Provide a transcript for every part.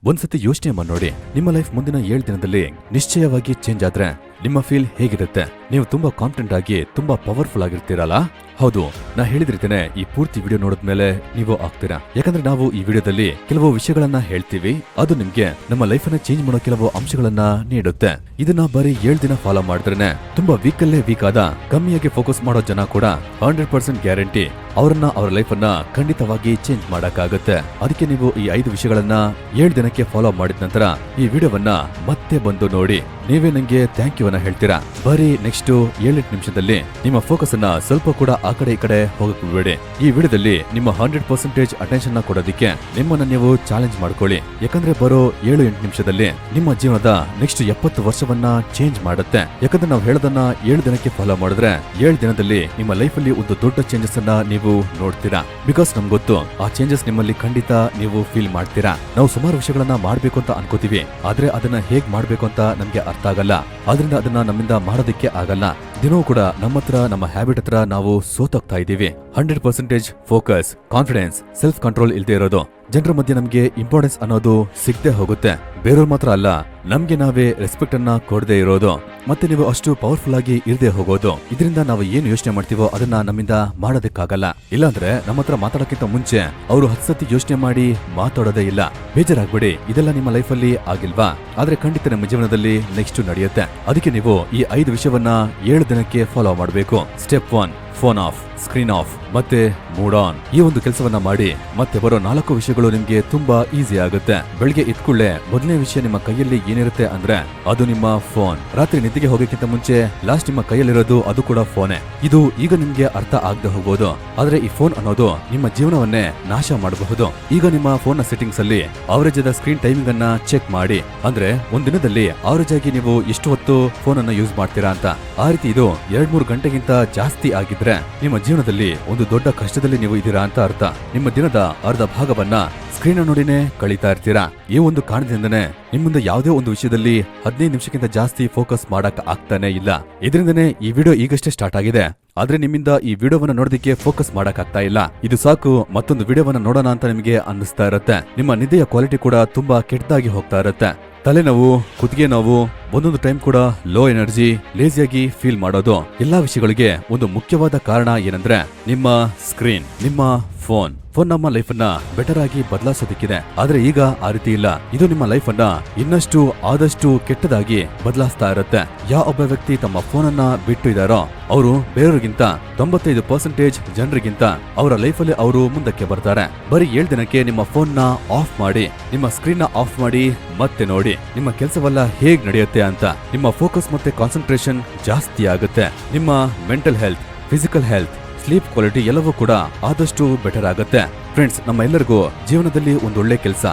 ಒಂದ್ಸತಿ ಯೋಚನೆ ಮಾಡಿ ನೋಡಿ, ನಿಮ್ಮ ಲೈಫ್ ಮುಂದಿನ 7 ದಿನದಲ್ಲಿ ನಿಶ್ಚಯವಾಗಿ ಚೇಂಜ್ ಆದ್ರೆ ನಿಮ್ಮ ಫೀಲ್ ಹೇಗಿರುತ್ತೆ? ನೀವು ತುಂಬಾ ಕಾನ್ಫಿಡೆಂಟ್ ಆಗಿ ತುಂಬಾ ಪವರ್ಫುಲ್ ಆಗಿರ್ತೀರಲ್ಲ? ಹೌದು, ನಾ ಹೇಳಿದ್ರಿತೇನೆ ಈ ಪೂರ್ತಿ ವಿಡಿಯೋ ನೋಡಿದ್ಮೇಲೆ ನೀವು ಆಗ್ತೀರಾ. ಯಾಕಂದ್ರೆ ನಾವು ಈ ವಿಡಿಯೋದಲ್ಲಿ ಕೆಲವು ವಿಷಯಗಳನ್ನ ಹೇಳ್ತೀವಿ, ಅದು ನಿಮ್ಗೆ ನಮ್ಮ ಲೈಫ್ ಅನ್ನ ಚೇಂಜ್ ಮಾಡೋ ಕೆಲವು ಅಂಶಗಳನ್ನ ನೀಡುತ್ತೆ. ಇದನ್ನ ಬರೀ 7 ದಿನ ಫಾಲೋ ಮಾಡಿದ್ರೇನೆ ತುಂಬಾ ವೀಕಲ್ಲೇ ವೀಕ್ ಆದ ಕಮ್ಮಿಯಾಗಿ ಫೋಕಸ್ ಮಾಡೋ ಜನ ಕೂಡ 100% ಗ್ಯಾರಂಟಿ ಅವರನ್ನ ಅವರ ಲೈಫ್ ಅನ್ನ ಖಂಡಿತವಾಗಿ ಚೇಂಜ್ ಮಾಡಕ್ಕಾಗತ್ತೆ. ಅದಕ್ಕೆ ನೀವು ಈ 5 ವಿಷಯಗಳನ್ನ 7 ದಿನಕ್ಕೆ ಫಾಲೋ ಮಾಡಿದ ನಂತರ ಈ ವಿಡಿಯೋವನ್ನ ಮತ್ತೆ ಬಂದು ನೋಡಿ ನೀವೇ ನಂಗೆ ಥ್ಯಾಂಕ್ ಯು ಅನ್ನ ಹೇಳ್ತೀರಾ. ಬರೀ ನೆಕ್ಸ್ಟ್ 7-8 ನಿಮಿಷದಲ್ಲಿ ನಿಮ್ಮ ಫೋಕಸ್ ಅನ್ನ ಸ್ವಲ್ಪ ಕೂಡ ಆ ಕಡೆ ಈ ಕಡೆ ಹೋಗಕ್ ಬಿಡಬೇಡಿ. ಈ ವಿಡಿಯೋದಲ್ಲಿ ನಿಮ್ಮ 100% ಅಟೆನ್ಷನ್ ನ ಕೊಡೋದಿಕ್ಕೆ ನಿಮ್ಮನ್ನ ನೀವು ಚಾಲೆಂಜ್ ಮಾಡ್ಕೊಳ್ಳಿ. ಯಾಕಂದ್ರೆ ಬರೋ 7-8 ನಿಮಿಷದಲ್ಲಿ ನಿಮ್ಮ ಜೀವನದ ನೆಕ್ಸ್ಟ್ 70 ವರ್ಷವನ್ನ ಚೇಂಜ್ ಮಾಡುತ್ತೆ. ಯಾಕಂದ್ರೆ ನಾವು ಹೇಳೋದನ್ನ 7 ದಿನಕ್ಕೆ ಫಾಲೋ ಮಾಡಿದ್ರೆ 7 ದಿನದಲ್ಲಿ ನಿಮ್ಮ ಲೈಫ್ ಅಲ್ಲಿ ಒಂದು ದೊಡ್ಡ ಚೇಂಜಸ್ ಅನ್ನ ನೀವು ನೋಡ್ತೀರಾ. ಬಿಕಾಸ್ ನಮ್ಗೆ ಗೊತ್ತು ಆ ಚೇಂಜಸ್ ನಿಮ್ಮಲ್ಲಿ ಖಂಡಿತ ನೀವು ಫೀಲ್ ಮಾಡ್ತೀರಾ. ನಾವು ಸುಮಾರು ವಿಷಯಗಳನ್ನ ಮಾಡ್ಬೇಕು ಅಂತ ಅನ್ಕೋತೀವಿ, ಆದ್ರೆ ಅದನ್ನ ಹೇಗ್ ಮಾಡ್ಬೇಕು ಅಂತ ನಮ್ಗೆ ಅರ್ಥ ಆಗಲ್ಲ. ಆದ್ರಿಂದ ಅದನ್ನ ನಮ್ಮಿಂದ ಮಾಡೋದಕ್ಕೆ ಆಗಲ್ಲ. ದಿನವೂ ಕೂಡ ನಮ್ಮ ಹತ್ರ ನಮ್ಮ ಹ್ಯಾಬಿಟ್ ಹತ್ರ ನಾವು ಸೋತೋಗ್ತಾ ಇದೀವಿ. 100% ಫೋಕಸ್, ಕಾನ್ಫಿಡೆನ್ಸ್, ಸೆಲ್ಫ್ ಕಂಟ್ರೋಲ್ ಇಲ್ದೇ ಇರೋದು, ಜನರ ಮಧ್ಯೆ ನಮ್ಗೆ ಇಂಪಾರ್ಟೆನ್ಸ್ ಅನ್ನೋದು ಸಿಗದೆ ಹೋಗುತ್ತೆ. ಬೇರೆಯವ್ರ ಮಾತ್ರ ಅಲ್ಲ, ನಮ್ಗೆ ನಾವೇ ರೆಸ್ಪೆಕ್ಟ್ ಅನ್ನ ಕೊಡದೆ ಇರೋದು, ಮತ್ತೆ ನೀವು ಅಷ್ಟು ಪವರ್ಫುಲ್ ಆಗಿ ಇರದೆ ಹೋಗೋದು. ಇದರಿಂದ ನಾವು ಏನು ಯೋಚನೆ ಮಾಡ್ತೀವೋ ಅದನ್ನ ನಮ್ಮಿಂದ ಮಾಡೋದಕ್ಕಾಗಲ್ಲ. ಇಲ್ಲಾಂದ್ರೆ ನಮ್ಮ ಹತ್ರ ಮಾತಾಡೋಕ್ಕಿಂತ ಮುಂಚೆ ಅವರು 10 ಸತಿ ಯೋಚನೆ ಮಾಡಿ ಮಾತಾಡೋದೇ ಇಲ್ಲ. ಬೇಜಾರಾಗ್ಬಿಡಿ, ಇದೆಲ್ಲ ನಿಮ್ಮ ಲೈಫ್ ಅಲ್ಲಿ ಆಗಿಲ್ವಾ? ಆದ್ರೆ ಖಂಡಿತ ನಿಮ್ಮ ಜೀವನದಲ್ಲಿ ನೆಕ್ಸ್ಟ್ ನಡೆಯುತ್ತೆ. ಅದಕ್ಕೆ ನೀವು ಈ 5 ವಿಷಯವನ್ನ 7 ದಿನಕ್ಕೆ ಫಾಲೋ ಮಾಡಬೇಕು. Step 1, phone of, screen of ಮತ್ತೆ ಮೂಡ್ ಆನ್. ಈ ಒಂದು ಕೆಲಸವನ್ನ ಮಾಡಿ ಮತ್ತೆ ಬರೋ 4 ವಿಷಯಗಳು ನಿಮ್ಗೆ ತುಂಬಾ ಈಸಿ ಆಗುತ್ತೆ. ಬೆಳಿಗ್ಗೆ ಎದ್ಕೊಳ್ಳೆ ಮೊದಲನೇ ವಿಷಯ ನಿಮ್ಮ ಕೈಯಲ್ಲಿ ಏನಿರುತ್ತೆ ಅಂದ್ರೆ ಅದು ನಿಮ್ಮ ಫೋನ್. ರಾತ್ರಿ ನಿದ್ದೆಗೆ ಹೋಗೋಕ್ಕಿಂತ ಮುಂಚೆ ಲಾಸ್ಟ್ ನಿಮ್ಮ ಕೈಯಲ್ಲಿರೋದು ಅದು ಕೂಡ ಫೋನೇ. ಇದು ಈಗ ನಿಮ್ಗೆ ಅರ್ಥ ಆಗದೆ ಹೋಗ್ಬೋದು, ಆದ್ರೆ ಈ ಫೋನ್ ಅನ್ನೋದು ನಿಮ್ಮ ಜೀವನವನ್ನೇ ನಾಶ ಮಾಡಬಹುದು. ಈಗ ನಿಮ್ಮ ಫೋನ್ ನ ಸೆಟ್ಟಿಂಗ್ಸ್ ಅಲ್ಲಿ ಅವರೇಜ್ ಆದ ಸ್ಕ್ರೀನ್ ಟೈಮಿಂಗ್ ಅನ್ನ ಚೆಕ್ ಮಾಡಿ. ಅಂದ್ರೆ ಒಂದ್ ದಿನದಲ್ಲಿ ಅವರೇಜ್ ಆಗಿ ನೀವು ಎಷ್ಟು ಹೊತ್ತು ಫೋನ್ ಅನ್ನ ಯೂಸ್ ಮಾಡ್ತೀರಾ ಅಂತ. ಆ ರೀತಿ ಇದು 2-3 ಗಂಟೆಗಿಂತ ಜಾಸ್ತಿ ಆಗಿದ್ರೆ ನಿಮ್ಮ ಜೀವನದಲ್ಲಿ ಒಂದು ದೊಡ್ಡ ಕಷ್ಟದಲ್ಲಿ ನೀವು ಇದ್ದೀರಾ ಅಂತ ಅರ್ಥ. ನಿಮ್ಮ ದಿನದ ಅರ್ಧ ಭಾಗವನ್ನ ಸ್ಕ್ರೀನ್ ನೋಡಿನೇ ಕಳೀತಾ ಇರ್ತೀರಾ. ಈ ಒಂದು ಕಾರಣದಿಂದನೇ ನಿಮ್ಮಿಂದ ಯಾವುದೇ ಒಂದು ವಿಷಯದಲ್ಲಿ 15 ನಿಮಿಷಕ್ಕಿಂತ ಜಾಸ್ತಿ ಫೋಕಸ್ ಮಾಡಕ್ ಆಗ್ತಾನೆ ಇಲ್ಲ. ಇದರಿಂದನೇ ಈ ವಿಡಿಯೋ ಈಗಷ್ಟೇ ಸ್ಟಾರ್ಟ್ ಆಗಿದೆ, ಆದ್ರೆ ನಿಮ್ಮಿಂದ ಈ ವಿಡಿಯೋವನ್ನ ನೋಡೋದಕ್ಕೆ ಫೋಕಸ್ ಮಾಡಕ್ ಆಗ್ತಾ ಇಲ್ಲ. ಇದು ಸಾಕು ಮತ್ತೊಂದು ವಿಡಿಯೋವನ್ನ ನೋಡೋಣ ಅಂತ ನಿಮಗೆ ಅನ್ನಿಸ್ತಾ ಇರುತ್ತೆ. ನಿಮ್ಮ ನಿದ್ದೆಯ ಕ್ವಾಲಿಟಿ ಕೂಡ ತುಂಬಾ ಕೆಟ್ಟದಾಗಿ ಹೋಗ್ತಾ ಇರುತ್ತೆ. ತಲೆನೋವು, ಕುತ್ತಿಗೆ ನೋವು, ಒಂದೊಂದು ಟೈಮ್ ಕೂಡ ಲೋ ಎನರ್ಜಿ, ಲೇಸಿಯಾಗಿ ಫೀಲ್ ಮಾಡೋದು. ಎಲ್ಲಾ ವಿಷಯಗಳಿಗೆ ಒಂದು ಮುಖ್ಯವಾದ ಕಾರಣ ಏನಂದ್ರೆ ನಿಮ್ಮ ಸ್ಕ್ರೀನ್, ನಿಮ್ಮ ಫೋನ್ ನಮ್ಮ ಲೈಫ್ ಅನ್ನ ಬೆಟರ್ ಆಗಿ ಬದಲಾಯಿಸೋದಕ್ಕಿದೆ. ಆದ್ರೆ ಈಗ ಆ ರೀತಿ ಇಲ್ಲ. ಇದು ನಿಮ್ಮ ಲೈಫ್ ಅನ್ನ ಇನ್ನಷ್ಟು ಆದಷ್ಟು ಕೆಟ್ಟದಾಗಿ ಬದಲಾಯಿಸ್ತಾ ಇರುತ್ತೆ. ಯಾವ ಒಬ್ಬ ವ್ಯಕ್ತಿ ತಮ್ಮ ಫೋನ್ ಅನ್ನ ಬಿಟ್ಟು ಇದಾರೋ ಅವರು ಬೇರೆಯವರಿಗಿಂತ 95% ಜನರಿಗಿಂತ ಅವರ ಲೈಫ್ ಅಲ್ಲಿ ಅವರು ಮುಂದಕ್ಕೆ ಬರ್ತಾರೆ. ಬರೀ 7 ದಿನಕ್ಕೆ ನಿಮ್ಮ ಫೋನ್ ನ ಆಫ್ ಮಾಡಿ, ನಿಮ್ಮ ಸ್ಕ್ರೀನ್ ನ ಆಫ್ ಮಾಡಿ ಮತ್ತೆ ನೋಡಿ ನಿಮ್ಮ ಕೆಲಸವೆಲ್ಲ ಹೇಗ್ ನಡೆಯುತ್ತೆ ಅಂತ. ನಿಮ್ಮ ಫೋಕಸ್ ಮತ್ತೆ ಕಾನ್ಸಂಟ್ರೇಷನ್ ಜಾಸ್ತಿ ಆಗುತ್ತೆ. ನಿಮ್ಮ mental health, physical health, sleep quality ಎಲ್ಲವೂ ಕೂಡ ಆದಷ್ಟು ಬೆಟರ್ ಆಗುತ್ತೆ. ಫ್ರೆಂಡ್ಸ್, ನಮ್ಮ ಎಲ್ಲರಿಗೂ ಜೀವನದಲ್ಲಿ ಒಂದು ಒಳ್ಳೆ ಕೆಲಸ,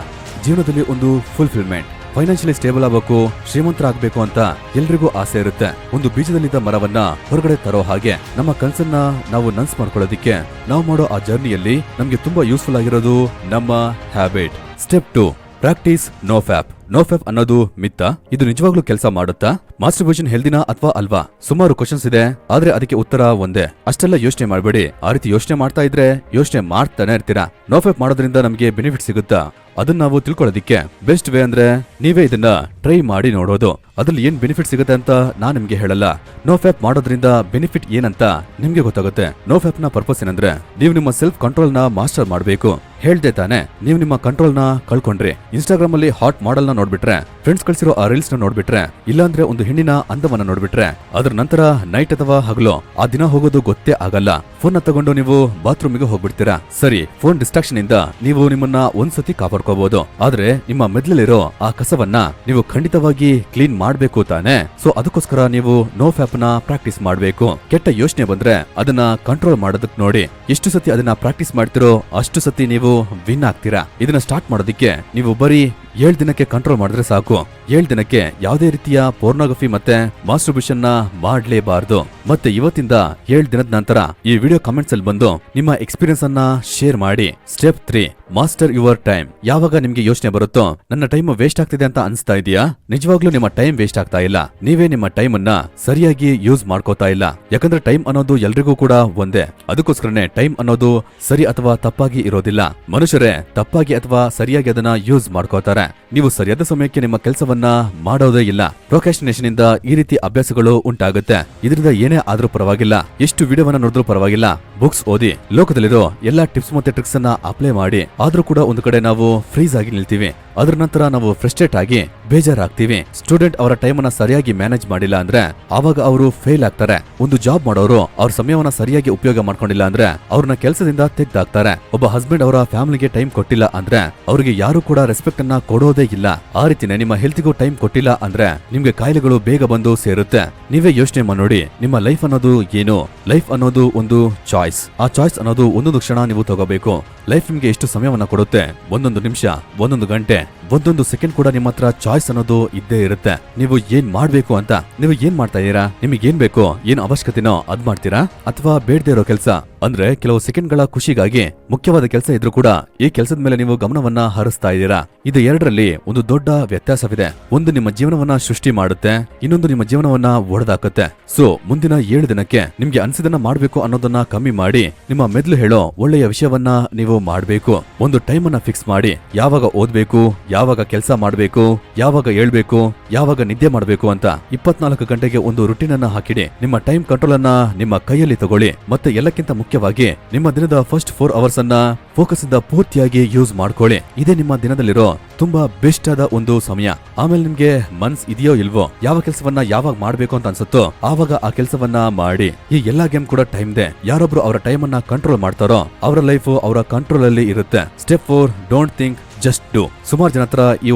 ಜೀವನದಲ್ಲಿ ಒಂದು ಫುಲ್ಫಿಲ್ಮೆಂಟ್, ಫೈನಾನ್ಷಿಯಲಿ ಸ್ಟೇಬಲ್ ಆಗಬೇಕು, ಶ್ರೀಮಂತರಾಗಬೇಕು ಅಂತ ಎಲ್ರಿಗೂ ಆಸೆ ಇರುತ್ತೆ. ಒಂದು ಬೀಜದಲ್ಲಿದ್ದ ಮರವನ್ನ ಹೊರಗಡೆ ತರೋ ಹಾಗೆ ನಮ್ಮ ಕನಸನ್ನ ನಾವು ನನ್ಸ್ ಮಾಡ್ಕೊಳ್ಳೋದಿಕ್ಕೆ ನಾವು ಮಾಡೋ ಆ ಜರ್ನಿಯಲ್ಲಿ ನಮ್ಗೆ ತುಂಬಾ ಯೂಸ್ಫುಲ್ ಆಗಿರೋದು ನಮ್ಮ habit. Step 2, practice no fap. No fap ಅನ್ನೋದು ಮಿತ್ತ? ಇದು ನಿಜವಾಗ್ಲೂ ಕೆಲಸ ಮಾಡುತ್ತಾ? ಮಾಸ್ಟರ್ಬೇಷನ್ ಹೆಲ್ದಿನಾ ಅಥವಾ ಅಲ್ವಾ? ಸುಮಾರು ಕ್ವಶನ್ಸ್ ಇದೆ, ಆದ್ರೆ ಅದಕ್ಕೆ ಉತ್ತರ ಒಂದೇ. ಅಷ್ಟೆಲ್ಲ ಯೋಚನೆ ಮಾಡಬೇಡಿ. ಆ ರೀತಿ ಯೋಚನೆ ಮಾಡ್ತಾ ಇದ್ರೆ ಯೋಚನೆ ಮಾಡ್ತಾನೆ ಇರ್ತೀರಾ. ನೋ ಫ್ಯಾಪ್ ಮಾಡೋದ್ರಿಂದ ನಮ್ಗೆ ಬೆನಿಫಿಟ್ ಸಿಗುತ್ತಾ? ಅದನ್ನ ನಾವು ತಿಳ್ಕೊಳ್ಳೋದಿಕ್ಕೆ ಬೆಸ್ಟ್ ವೇ ಅಂದ್ರೆ ನೀವೇ ಇದನ್ನ ಟ್ರೈ ಮಾಡಿ ನೋಡೋದು. ಅದ್ರಲ್ಲಿ ಏನ್ ಬೆನಿಫಿಟ್ ಸಿಗುತ್ತೆ ಅಂತ ನಾನ್ ನಿಮ್ಗೆ ಹೇಳಲ್ಲ. ನೋ ಫ್ಯಾಪ್ ಮಾಡೋದ್ರಿಂದ ಬೆನಿಫಿಟ್ ಏನಂತ ನಿಮ್ಗೆ ಗೊತ್ತಾಗುತ್ತೆ. ನೋ ಫ್ಯಾಪ್ ನ ಪರ್ಪಸ್ ಏನಂದ್ರೆ ನೀವು ನಿಮ್ಮ ಸೆಲ್ಫ್ ಕಂಟ್ರೋಲ್ ನ ಮಾಸ್ಟರ್ ಮಾಡ್ಬೇಕು. ಹೇಳ್ದೆ ತಾನೆ, ನೀವು ನಿಮ್ಮ ಕಂಟ್ರೋಲ್ ನ ಕಳ್ಕೊಂಡ್ರಿ. ಇನ್ಸ್ಟಾಗ್ರಾಮ್ ಅಲ್ಲಿ ಹಾಟ್ ಮಾಡೆಲ್ ನ ನೋಡ್ಬಿಟ್ರೆ, ಫ್ರೆಂಡ್ಸ್ ಕಳ್ಸಿರೋ ಆ ರೀಲ್ಸ್ ನ ನೋಡ್ಬಿಟ್ರೆ, ಇಲ್ಲಾಂದ್ರೆ ಒಂದು ಹೆಣ್ಣಿನ ಅಂದವನ್ನ ನೋಡ್ಬಿಟ್ರೆ, ಅದ್ರ ನಂತರ ನೈಟ್ ಅಥವಾ ಹಗಲು ಆ ದಿನ ಹೋಗೋದು ಗೊತ್ತೇ ಆಗಲ್ಲ. ಫೋನ್ ನ ತಗೊಂಡು ನೀವು ಬಾತ್ರೂಮ್ ಗೆ ಹೋಗ್ಬಿಡ್ತೀರಾ. ಸರಿ, ಫೋನ್ ಡಿಸ್ಟ್ರಾಕ್ಷನ್ ಇಂದ ನೀವು ನಿಮ್ಮನ್ನ ಒಂದ್ಸತಿ ಕಾಪಾಡ್ಕೋಬಹುದು, ಆದ್ರೆ ನಿಮ್ಮ ಮೆದ್ಲಲ್ಲಿರೋ ಆ ಕಸವನ್ನ ನೀವು ಖಂಡಿತವಾಗಿ ಕ್ಲೀನ್ ಮಾಡ್ಬೇಕು ತಾನೆ. ಸೊ ಅದಕ್ಕೋಸ್ಕರ ನೀವು ನೋ ಫ್ಯಾಪ್ ನ ಪ್ರಾಕ್ಟೀಸ್ ಮಾಡ್ಬೇಕು. ಕೆಟ್ಟ ಯೋಚನೆ ಬಂದ್ರೆ ಅದನ್ನ ಕಂಟ್ರೋಲ್ ಮಾಡೋದಕ್ ನೋಡಿ. ಎಷ್ಟು ಸತಿ ಅದನ್ನ ಪ್ರಾಕ್ಟೀಸ್ ಮಾಡ್ತಿರೋ ಅಷ್ಟು ಸತಿ ನೀವು ವಿನ್ ಆಗ್ತೀರಾ. ಇದನ್ನ ಸ್ಟಾರ್ಟ್ ಮಾಡೋದಿಕ್ಕೆ ನೀವು ಬರೀ 7 ದಿನಕ್ಕೆ ಕಂಟ್ರೋಲ್ ಮಾಡಿದ್ರೆ ಸಾಕು. 7 ದಿನಕ್ಕೆ ಯಾವುದೇ ರೀತಿಯ ಪೋರ್ನೋಗ್ರಫಿ ಮತ್ತೆ ಮಾಸ್ಟರ್ಬೇಷನ್ ನ ಮಾಡ್ಲೇಬಾರ್ದು. ಮತ್ತೆ ಇವತ್ತಿಂದ 7 ದಿನದ ನಂತರ ಈ ವಿಡಿಯೋ ಕಮೆಂಟ್ಸ್ ಅಲ್ಲಿ ಬಂದು ನಿಮ್ಮ ಎಕ್ಸ್ಪೀರಿಯನ್ಸ್ ಅನ್ನ ಶೇರ್ ಮಾಡಿ. Step 3, master your time. ಯಾವಾಗ ನಿಮ್ಗೆ ಯೋಚನೆ ಬರುತ್ತೋ ನನ್ನ ಟೈಮ್ ವೇಸ್ಟ್ ಆಗ್ತಿದೆ ಅಂತ ಅನ್ಸ್ತಾ ಇದೆಯಾ? ನಿಜವಾಗ್ಲೂ ನಿಮ್ಮ ಟೈಮ್ ವೇಸ್ಟ್ ಆಗ್ತಾ ಇಲ್ಲ. ನೀವೇ ನಿಮ್ಮ ಟೈಮ್ ಅನ್ನ ಸರಿಯಾಗಿ ಯೂಸ್ ಮಾಡ್ಕೋತಾ ಇಲ್ಲ. ಯಾಕಂದ್ರೆ ಟೈಮ್ ಅನ್ನೋದು ಎಲ್ರಿಗೂ ಕೂಡ ಒಂದೇ. ಅದಕ್ಕೋಸ್ಕರನೇ ಟೈಮ್ ಅನ್ನೋದು ಸರಿ ಅಥವಾ ತಪ್ಪಾಗಿ ಇರೋದಿಲ್ಲ. ಮನುಷ್ಯರೇ ತಪ್ಪಾಗಿ ಅಥವಾ ಸರಿಯಾಗಿ ಅದನ್ನ ಯೂಸ್ ಮಾಡ್ಕೋತಾರೆ. ನೀವು ಸರಿಯಾದ ಸಮಯಕ್ಕೆ ನಿಮ್ಮ ಕೆಲಸವನ್ನ ಮಾಡೋದೇ ಇಲ್ಲ. ಪ್ರೊಕ್ರಾಸ್ಟಿನೇಷನ್ ಇಂದ ಈ ರೀತಿ ಅಭ್ಯಾಸಗಳು ಉಂಟಾಗುತ್ತೆ. ಇದರಿಂದ ಏನೇ ಆದ್ರೂ ಪರವಾಗಿಲ್ಲ, ಎಷ್ಟು ವಿಡಿಯೋವನ್ನ ನೋಡಿದ್ರೂ ಪರವಾಗಿಲ್ಲ, ಬುಕ್ಸ್ ಓದಿ, ಲೋಕದಲ್ಲಿರೋ ಎಲ್ಲಾ ಟಿಪ್ಸ್ ಮತ್ತೆ ಟ್ರಿಕ್ಸ್ ಅನ್ನ ಅಪ್ಲೈ ಮಾಡಿ. ಆದ್ರೂ ಕೂಡ ಒಂದು ಕಡೆ ನಾವು ಫ್ರೀಸ್ ಆಗಿ ನಿಲ್ತೀವಿ. ಅದರ ನಂತರ ನಾವು ಫ್ರಸ್ಟ್ರೇಟ್ ಆಗಿ ಬೇಜಾರಾಗ್ತೀವಿ. ಸ್ಟೂಡೆಂಟ್ ಅವರ ಟೈಮ್ ಅನ್ನ ಸರಿಯಾಗಿ ಮ್ಯಾನೇಜ್ ಮಾಡಿಲ್ಲ ಅಂದ್ರೆ ಆವಾಗ ಅವರು ಫೇಲ್ ಆಗ್ತಾರೆ. ಒಂದು ಜಾಬ್ ಮಾಡೋರು ಅವ್ರ ಸಮಯವನ್ನ ಸರಿಯಾಗಿ ಉಪಯೋಗ ಮಾಡ್ಕೊಂಡಿಲ್ಲ ಅಂದ್ರೆ ಅವ್ರನ್ನ ಕೆಲಸದಿಂದ ತೆಗ್ದಾಕ್ತಾರೆ. ಒಬ್ಬ ಹಸ್ಬೆಂಡ್ ಅವರ ಫ್ಯಾಮಿಲಿಗೆ ಟೈಮ್ ಕೊಟ್ಟಿಲ್ಲ ಅಂದ್ರೆ ಅವ್ರಿಗೆ ಯಾರು ಕೂಡ ರೆಸ್ಪೆಕ್ಟ್ ಅನ್ನ ಕೊಡೋದೇ ಇಲ್ಲ. ಆ ರೀತಿನೇ ನಿಮ್ಮ ಹೆಲ್ತ್ಗೂ ಟೈಮ್ ಕೊಟ್ಟಿಲ್ಲ ಅಂದ್ರೆ ನಿಮ್ಗೆ ಕಾಯಿಲೆಗಳು ಬೇಗ ಬಂದು ಸೇರುತ್ತೆ. ನೀವೇ ಯೋಚನೆ ಮಾಡಿ, ನಿಮ್ಮ ಲೈಫ್ ಅನ್ನೋದು ಏನು? ಲೈಫ್ ಅನ್ನೋದು ಒಂದು ಚಾಯ್ಸ್. ಆ ಚಾಯ್ಸ್ ಅನ್ನೋದು ಒಂದೊಂದು ಕ್ಷಣ ನೀವು ತಗೋಬೇಕು. ಲೈಫ್ ನಿಮ್ಗೆ ಎಷ್ಟು ಸಮಯವನ್ನ ಕೊಡುತ್ತೆ? ಒಂದೊಂದು ನಿಮಿಷ, ಒಂದೊಂದು ಗಂಟೆ, ಒಂದೊಂದು ಸೆಕೆಂಡ್ ಕೂಡ ನಿಮ್ಮ ಹತ್ರ ಚಾಯ್ಸ್ ಅನ್ನೋದು ಇದ್ದೇ ಇರುತ್ತೆ. ನೀವು ಏನ್ ಮಾಡ್ಬೇಕು ಅಂತ, ನೀವು ಏನ್ ಮಾಡ್ತಾ ಇದೀರಾ? ನಿಮಗೆ ಏನ್ ಬೇಕೋ, ಏನ್ ಅವಶ್ಯಕತೆನೋ ಅದ್ ಮಾಡ್ತೀರಾ, ಅಥವಾ ಬೇಡದೇ ಇರೋ ಕೆಲಸ ಅಂದ್ರೆ ಕೆಲವು ಸೆಕೆಂಡ್ಗಳ ಖುಷಿಗಾಗಿ ಮುಖ್ಯವಾದ ಕೆಲಸ ಇದ್ರೂ ಕೂಡ ಈ ಕೆಲಸದ ಮೇಲೆ ನೀವು ಗಮನವನ್ನ ಹರಿಸ್ತಾ ಇದ್ದೀರಾ. ಇದು ಎರಡರಲ್ಲಿ ಒಂದು ದೊಡ್ಡ ವ್ಯತ್ಯಾಸವಿದೆ. ಒಂದು ನಿಮ್ಮ ಜೀವನವನ್ನ ಸೃಷ್ಟಿ ಮಾಡುತ್ತೆ, ಇನ್ನೊಂದು ನಿಮ್ಮ ಜೀವನವನ್ನ ಒಡೆದಾಕತ್ತೆ. ಸೊ ಮುಂದಿನ 7 ದಿನಕ್ಕೆ ನಿಮ್ಗೆ ಅನ್ಸಿದನ್ನ ಮಾಡ್ಬೇಕು ಅನ್ನೋದನ್ನ ಕಮ್ಮಿ ಮಾಡಿ, ನಿಮ್ಮ ಮೆದುಳು ಹೇಳೋ ಒಳ್ಳೆಯ ವಿಷಯವನ್ನ ನೀವು ಮಾಡ್ಬೇಕು. ಒಂದು ಟೈಮ್ ಅನ್ನ ಫಿಕ್ಸ್ ಮಾಡಿ, ಯಾವಾಗ ಓದ್ಬೇಕು, ಯಾವಾಗ ಕೆಲಸ ಮಾಡ್ಬೇಕು, ಯಾವಾಗ ಹೇಳ್ಬೇಕು, ಯಾವಾಗ ನಿದ್ದೆ ಮಾಡ್ಬೇಕು ಅಂತ 24 ಗಂಟೆಗೆ ಒಂದು ರುಟೀನ್ ಅನ್ನ ಹಾಕಿಡಿ. ನಿಮ್ಮ ಟೈಮ್ ಕಂಟ್ರೋಲ್ ಅನ್ನ ನಿಮ್ಮ ಕೈಯಲ್ಲಿ ತಗೊಳ್ಳಿ. ಮತ್ತೆ ಎಲ್ಲಕ್ಕಿಂತ ಮುಖ್ಯವಾಗಿ ನಿಮ್ಮ ದಿನದ ಫಸ್ಟ್ 4 ಅವರ್ಸ್ ಅನ್ನ ಫೋಕಸ್ ಇಂದ ಪೂರ್ತಿಯಾಗಿ ಯೂಸ್ ಮಾಡ್ಕೊಳ್ಳಿ. ಇದೇ ನಿಮ್ಮ ದಿನದಲ್ಲಿರೋ ತುಂಬಾ ಬೆಸ್ಟ್ ಆದ ಒಂದು ಸಮಯ. ಆಮೇಲೆ ನಿಮ್ಗೆ ಮನ್ಸ್ ಇದೆಯೋ ಇಲ್ವೋ, ಯಾವ ಕೆಲಸವನ್ನ ಯಾವಾಗ ಮಾಡ್ಬೇಕು ಅಂತ ಅನ್ಸುತ್ತೋ ಆವಾಗ ಆ ಕೆಲಸವನ್ನ ಮಾಡಿ. ಈ ಎಲ್ಲಾ ಗೇಮ್ ಕೂಡ ಟೈಮ್ ದೆ. ಯಾರೊಬ್ರು ಅವರ ಟೈಮ್ ಅನ್ನ ಕಂಟ್ರೋಲ್ ಮಾಡ್ತಾರೋ ಅವರ ಲೈಫ್ ಅವರ ಕಂಟ್ರೋಲ್ ಅಲ್ಲಿ ಇರುತ್ತೆ. Step 4, don't think, just do. ಸುಮಾರು ಜನ ಹತ್ರ ಈ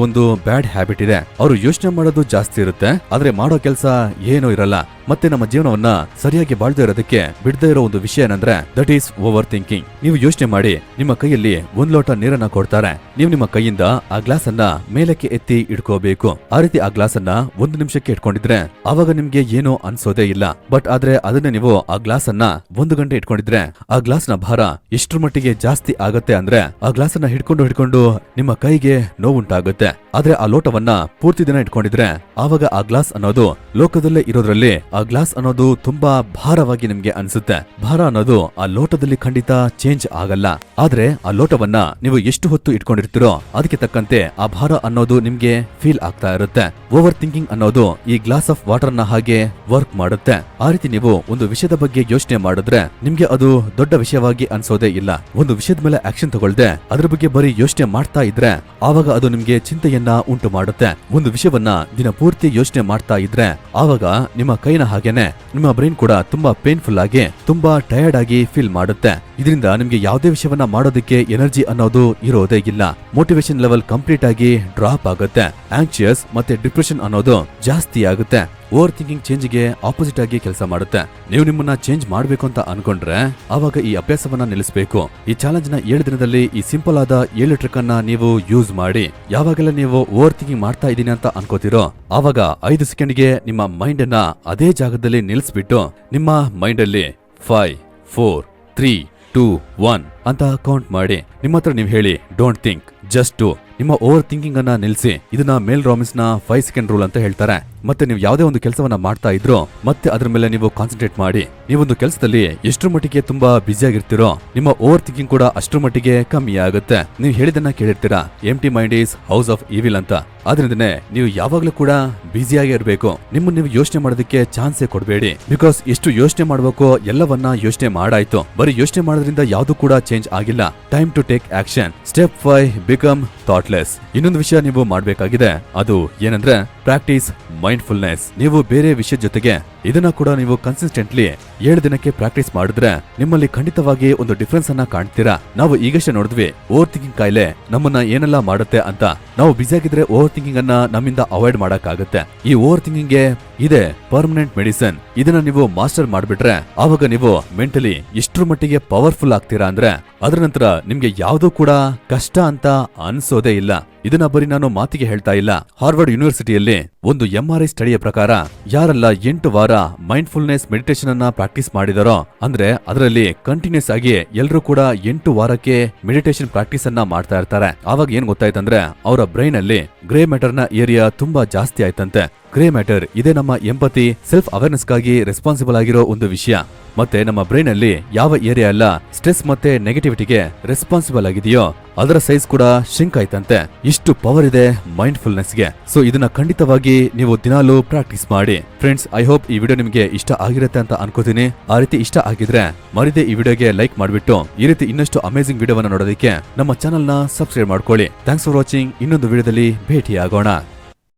ಒಂದು ಬ್ಯಾಡ್ ಹ್ಯಾಬಿಟ್ ಇದೆ. ಅವರು ಯೋಚನೆ ಮಾಡೋದು ಜಾಸ್ತಿ ಇರುತ್ತೆ, ಆದ್ರೆ ಮಾಡೋ ಕೆಲಸ ಏನೂ ಇರಲ್ಲ. ಮತ್ತೆ ನಮ್ಮ ಜೀವನವನ್ನ ಸರಿಯಾಗಿ ಬಾಳ್ದೇ ಇರೋದಕ್ಕೆ ಬಿಡದೇ ಇರೋ ಒಂದು ವಿಷಯ ಏನಂದ್ರೆ ದಟ್ ಈಸ್ ಓವರ್ ಥಿಂಕಿಂಗ್. ನೀವು ಯೋಚನೆ ಮಾಡಿ, ನಿಮ್ಮ ಕೈಯಲ್ಲಿ 1 ಲೋಟ ನೀರನ್ನ ಕೊಡ್ತಾರೆ. ನೀವು ನಿಮ್ಮ ಕೈಯಿಂದ ಆ ಗ್ಲಾಸ್ ಅನ್ನ ಮೇಲಕ್ಕೆ ಎತ್ತಿ ಇಟ್ಕೋಬೇಕು. ಆ ರೀತಿ ಆ ಗ್ಲಾಸ್ ಅನ್ನ 1 ನಿಮಿಷಕ್ಕೆ ಇಟ್ಕೊಂಡಿದ್ರೆ ಆವಾಗ ನಿಮ್ಗೆ ಏನೋ ಅನ್ಸೋದೇ ಇಲ್ಲ. ಬಟ್ ಆದ್ರೆ ಅದನ್ನ ನೀವು ಆ ಗ್ಲಾಸ್ ಅನ್ನ 1 ಗಂಟೆ ಇಟ್ಕೊಂಡಿದ್ರೆ ಆ ಗ್ಲಾಸ್ ನ ಭಾರ ಎಷ್ಟರ ಮಟ್ಟಿಗೆ ಜಾಸ್ತಿ ಆಗತ್ತೆ ಅಂದ್ರೆ ಆ ಗ್ಲಾಸ್ ಅನ್ನ ಹಿಡ್ಕೊಂಡು ನಿಮ್ಮ ಕೈಗೆ ನೋವುಂಟಾಗುತ್ತೆ. ಆದ್ರೆ ಆ ಲೋಟವನ್ನ ಪೂರ್ತಿ ದಿನ ಇಟ್ಕೊಂಡಿದ್ರೆ ಆವಾಗ ಆ ಗ್ಲಾಸ್ ಅನ್ನೋದು ಲೋಕದಲ್ಲೇ ಇರೋದ್ರಲ್ಲಿ ಆ ಗ್ಲಾಸ್ ಅನ್ನೋದು ತುಂಬಾ ಭಾರವಾಗಿ ನಿಮ್ಗೆ ಅನ್ಸುತ್ತೆ. ಭಾರ ಅನ್ನೋದು ಆ ಲೋಟದಲ್ಲಿ ಖಂಡಿತ ಚೇಂಜ್ ಆಗಲ್ಲ. ಆದ್ರೆ ಆ ಲೋಟವನ್ನ ನೀವು ಎಷ್ಟು ಹೊತ್ತು ಇಟ್ಕೊಂಡಿರ್ತೀರೋ ಅದಕ್ಕೆ ತಕ್ಕಂತೆ ಆ ಭಾರ ಅನ್ನೋದು ನಿಮ್ಗೆ ಫೀಲ್ ಆಗ್ತಾ ಇರುತ್ತೆ. ಓವರ್ ಥಿಂಕಿಂಗ್ ಅನ್ನೋದು ಈ ಗ್ಲಾಸ್ ಆಫ್ ವಾಟರ್ ನ ಹಾಗೆ ವರ್ಕ್ ಮಾಡುತ್ತೆ. ಆ ರೀತಿ ನೀವು ಒಂದು ವಿಷಯದ ಬಗ್ಗೆ ಯೋಚನೆ ಮಾಡಿದ್ರೆ ನಿಮ್ಗೆ ಅದು ದೊಡ್ಡ ವಿಷಯವಾಗಿ ಅನ್ಸೋದೇ ಇಲ್ಲ. ಒಂದು ವಿಷಯದ ಮೇಲೆ ಆಕ್ಷನ್ ತಗೊಳ್ದೆ ಅದ್ರ ಬಗ್ಗೆ ಬರೀ ಯೋಚನೆ ಮಾಡ್ತಾ ಇದ್ರೆ ಆವಾಗ ಅದು ನಿಮ್ಗೆ ಚಿಂತೆಯನ್ನ ಉಂಟು ಮಾಡುತ್ತೆ. ಒಂದು ವಿಷಯವನ್ನ ದಿನ ಪೂರ್ತಿ ಯೋಚನೆ ಮಾಡ್ತಾ ಇದ್ರೆ ಆವಾಗ ನಿಮ್ಮ ಕೈನ ಹಾಗೇನೆ ನಿಮ್ಮ ಬ್ರೈನ್ ಕೂಡ ತುಂಬಾ ಪೇನ್ಫುಲ್ ಆಗಿ, ತುಂಬಾ ಟಯರ್ಡ್ ಆಗಿ ಫೀಲ್ ಮಾಡುತ್ತೆ. ಇದರಿಂದ ನಿಮ್ಗೆ ಯಾವುದೇ ವಿಷಯವನ್ನ ಮಾಡೋದಕ್ಕೆ ಎನರ್ಜಿ ಅನ್ನೋದು ಇರೋದೇ ಇಲ್ಲ. ಮೋಟಿವೇಶನ್ ಲೆವೆಲ್ ಕಂಪ್ಲೀಟ್ ಆಗಿ ಡ್ರಾಪ್ ಆಗುತ್ತೆ. ಆಂಕ್ಸಿಯಸ್ ಮತ್ತೆ ಡಿಪ್ರೆಷನ್ ಅನ್ನೋದು ಜಾಸ್ತಿ ಆಗುತ್ತೆ. ಓವರ್ ಥಿಂಕಿಂಗ್ ಚೇಂಜ್ಗೆ ಆಪೋಸಿಟ್ ಆಗಿ ಕೆಲಸ ಮಾಡುತ್ತೆ. ನೀವು ನಿಮ್ಮನ್ನ ಚೇಂಜ್ ಮಾಡ್ಬೇಕು ಅಂತ ಅನ್ಕೊಂಡ್ರೆ ಆವಾಗ ಈ ಅಭ್ಯಾಸವನ್ನ ನಿಲ್ಲಿಸಬೇಕು. ಈ ಚಾಲೆಂಜ್ ನ 7 ದಿನದಲ್ಲಿ ಈ ಸಿಂಪಲ್ ಆದ 7 ಟ್ರಿಕ್ ಅನ್ನ ನೀವು ಯೂಸ್ ಮಾಡಿ. ಯಾವಾಗೆಲ್ಲ ನೀವು ಓವರ್ ಥಿಂಕಿಂಗ್ ಮಾಡ್ತಾ ಇದೀನಿ ಅಂತ ಅನ್ಕೋತಿರೋ ಆವಾಗ 5 ಸೆಕೆಂಡ್ಗೆ ನಿಮ್ಮ ಮೈಂಡ್ ಅನ್ನ ಅದೇ ಜಾಗದಲ್ಲಿ ನಿಲ್ಲಿಸ್ಬಿಟ್ಟು ನಿಮ್ಮ ಮೈಂಡ್ ಅಲ್ಲಿ 5, 4, 3, 2, 1 ಅಂತ ಕೌಂಟ್ ಮಾಡಿ. ನಿಮ್ಮ ಹತ್ರ ನೀವು ಹೇಳಿ, ಡೋಂಟ್ ಥಿಂಕ್, ಜಸ್ಟ್ ಡೂ. ನಿಮ್ಮ ಓವರ್ ಥಿಂಕಿಂಗ್ ಅನ್ನ ನಿಲ್ಲಿಸಿ. ಇದನ್ನ ಮೇಲ್ ರಾಬಿನ್ಸ್ ನ 5 ಸೆಕೆಂಡ್ ರೂಲ್ ಅಂತ ಹೇಳ್ತಾರೆ. ಮತ್ತೆ ನೀವು ಯಾವುದೇ ಒಂದು ಕೆಲಸವನ್ನ ಮಾಡ್ತಾ ಇದ್ರೋ ಮತ್ತೆ ಅದ್ರ ಮೇಲೆ ನೀವು ಕಾನ್ಸಂಟ್ರೇಟ್ ಮಾಡಿ. ನೀವೊಂದು ಕೆಲಸದಲ್ಲಿ ಎಷ್ಟರ ಮಟ್ಟಿಗೆ ತುಂಬಾ ಬ್ಯುಸಿ ಆಗಿರ್ತೀರೋ ನಿಮ್ಮ ಓವರ್ ಥಿಂಕಿಂಗ್ ಕೂಡ ಅಷ್ಟರ ಮಟ್ಟಿಗೆ ಕಮ್ಮಿ ಆಗುತ್ತೆ. ನೀವು ಹೇಳಿದನ್ನ ಕೇಳಿರ್ತೀರಾ, empty mind is house of evil ಅಂತ. ಆದ್ರಿಂದನೇ ನೀವು ಯಾವಾಗ್ಲೂ ಕೂಡ ಬ್ಯುಸಿಯಾಗಿ ಇರಬೇಕು. ನಿಮ್ಮನ್ನ ನೀವು ಯೋಚನೆ ಮಾಡೋದಕ್ಕೆ ಚಾನ್ಸೇ ಕೊಡಬೇಡಿ. ಬಿಕಾಸ್ ಎಷ್ಟು ಯೋಚನೆ ಮಾಡಬೇಕೋ ಎಲ್ಲವನ್ನ ಯೋಚನೆ ಮಾಡಾಯ್ತು. ಬರೀ ಯೋಚನೆ ಮಾಡೋದ್ರಿಂದ ಯಾವ್ದು ಕೂಡ ಚೇಂಜ್ ಆಗಿಲ್ಲ. Time to take action. Step 5, become thoughtless. ಇನ್ನೊಂದು ವಿಷಯ ನೀವು ಮಾಡಬೇಕಾಗಿದೆ, ಅದು ಏನಂದ್ರೆ ಪ್ರಾಕ್ಟೀಸ್ ಮೈಂಡ್ಫುಲ್ನೆಸ್. ನೀವು ಬೇರೆ ವಿಷಯದ ಜೊತೆಗೆ ಇದನ್ನ ಕೂಡ ನೀವು ಕನ್ಸಿಸ್ಟೆಂಟ್ಲಿ 7 ದಿನಕ್ಕೆ ಪ್ರಾಕ್ಟೀಸ್ ಮಾಡಿದ್ರೆ ನಿಮ್ಮಲ್ಲಿ ಖಂಡಿತವಾಗಿ ಒಂದು ಡಿಫರೆನ್ಸ್ ಅನ್ನ ಕಾಣ್ತೀರಾ. ನಾವು ಈಗಷ್ಟೇ ನೋಡಿದ್ವಿ ಓವರ್ ಥಿಂಕಿಂಗ್ ಕಾಯಿಲೆ ನಮ್ಮನ್ನ ಏನೆಲ್ಲ ಮಾಡುತ್ತೆ ಅಂತ. ನಾವು ಬ್ಯುಸಿ ಆಗಿದ್ರೆ ಓವರ್ ಥಿಂಕಿಂಗ್ ಅನ್ನ ನಮ್ಮಿಂದ ಅವಾಯ್ಡ್ ಮಾಡಕ್ಕಾಗತ್ತೆ. ಈ ಓವರ್ ಥಿಂಕಿಂಗ್ ಗೆ ಇದೆ ಪರ್ಮನೆಂಟ್ ಮೆಡಿಸಿನ್. ಇದನ್ನ ನೀವು ಮಾಸ್ಟರ್ ಮಾಡ್ಬಿಟ್ರೆ ಆವಾಗ ನೀವು ಮೆಂಟಲಿ ಎಷ್ಟರ ಮಟ್ಟಿಗೆ ಪವರ್ಫುಲ್ ಆಗ್ತೀರಾ ಅಂದ್ರೆ ಅದರ ನಂತರ ನಿಮ್ಗೆ ಯಾವ್ದೂ ಕೂಡ ಕಷ್ಟ ಅಂತ ಅನ್ಸೋದೇ ಇಲ್ಲ. ಇದನ್ನ ಬರೀ ನಾನು ಮಾತಿಗೆ ಹೇಳ್ತಾ ಇಲ್ಲ. ಹಾರ್ವರ್ಡ್ ಯೂನಿವರ್ಸಿಟಿಯಲ್ಲಿ ಒಂದು MRI ಸ್ಟಡಿಯ ಪ್ರಕಾರ ಯಾರೆಲ್ಲ 8 ವಾರ ಮೈಂಡ್ಫುಲ್ನೆಸ್ ಮೆಡಿಟೇಷನ್ ಅನ್ನ ಪ್ರಾಕ್ಟೀಸ್ ಮಾಡಿದಾರೋ ಅಂದ್ರೆ ಅದರಲ್ಲಿ ಕಂಟಿನ್ಯೂಸ್ ಆಗಿ ಎಲ್ಲರೂ ಕೂಡ 8 ವಾರಕ್ಕೆ ಮೆಡಿಟೇಷನ್ ಪ್ರಾಕ್ಟೀಸ್ ಅನ್ನ ಮಾಡ್ತಾ ಇರ್ತಾರೆ. ಆವಾಗ ಏನ್ ಗೊತ್ತಾಯ್ತಂದ್ರೆ ಅವರ ಬ್ರೈನ್ ಅಲ್ಲಿ ಗ್ರೇ ಮ್ಯಾಟರ್ ನ ಏರಿಯಾ ತುಂಬಾ ಜಾಸ್ತಿ ಆಯ್ತಂತೆ. ಗ್ರೇ ಮ್ಯಾಟರ್ ಇದೇ ನಮ್ಮ ಎಂಪತಿ ಸೆಲ್ಫ್ ಅವೇರ್ನೆಸ್ಗಾಗಿ ರೆಸ್ಪಾನ್ಸಿಬಲ್ ಆಗಿರೋ ಒಂದು ವಿಷಯ. ಮತ್ತೆ ನಮ್ಮ ಬ್ರೈನ್ ಅಲ್ಲಿ ಯಾವ ಏರಿಯಾ ಎಲ್ಲ ಸ್ಟ್ರೆಸ್ ಮತ್ತೆ ನೆಗೆಟಿವಿಟಿಗೆ ರೆಸ್ಪಾನ್ಸಿಬಲ್ ಆಗಿದೆಯೋ ಅದರ ಸೈಜ್ ಕೂಡ ಶಿಂಕ್ ಆಯ್ತಂತೆ. ಇಷ್ಟು ಪವರ್ ಇದೆ ಮೈಂಡ್ಫುಲ್ನೆಸ್ಗೆ. ಸೊ ಇದನ್ನ ಖಂಡಿತವಾಗಿ ನೀವು ದಿನಾಲೂ ಪ್ರಾಕ್ಟೀಸ್ ಮಾಡಿ. ಫ್ರೆಂಡ್ಸ್, ಐ ಹೋಪ್ ಈ ವಿಡಿಯೋ ನಿಮಗೆ ಇಷ್ಟ ಆಗಿರುತ್ತೆ ಅಂತ ಅನ್ಕೋತೀನಿ. ಆ ರೀತಿ ಇಷ್ಟ ಆಗಿದ್ರೆ ಮರಿದೆ ಈ ವಿಡಿಯೋಗೆ ಲೈಕ್ ಮಾಡ್ಬಿಟ್ಟು ಈ ರೀತಿ ಇನ್ನಷ್ಟು ಅಮೇಜಿಂಗ್ ವಿಡಿಯೋವನ್ನ ನೋಡೋದಕ್ಕೆ ನಮ್ಮ ಚಾನೆಲ್ ನ ಸಬ್ಸ್ಕ್ರೈಬ್ ಮಾಡ್ಕೊಳ್ಳಿ. Thanks for watching. ಇನ್ನೊಂದು ವಿಡಿಯೋದಲ್ಲಿ ಭೇಟಿಯಾಗೋಣ.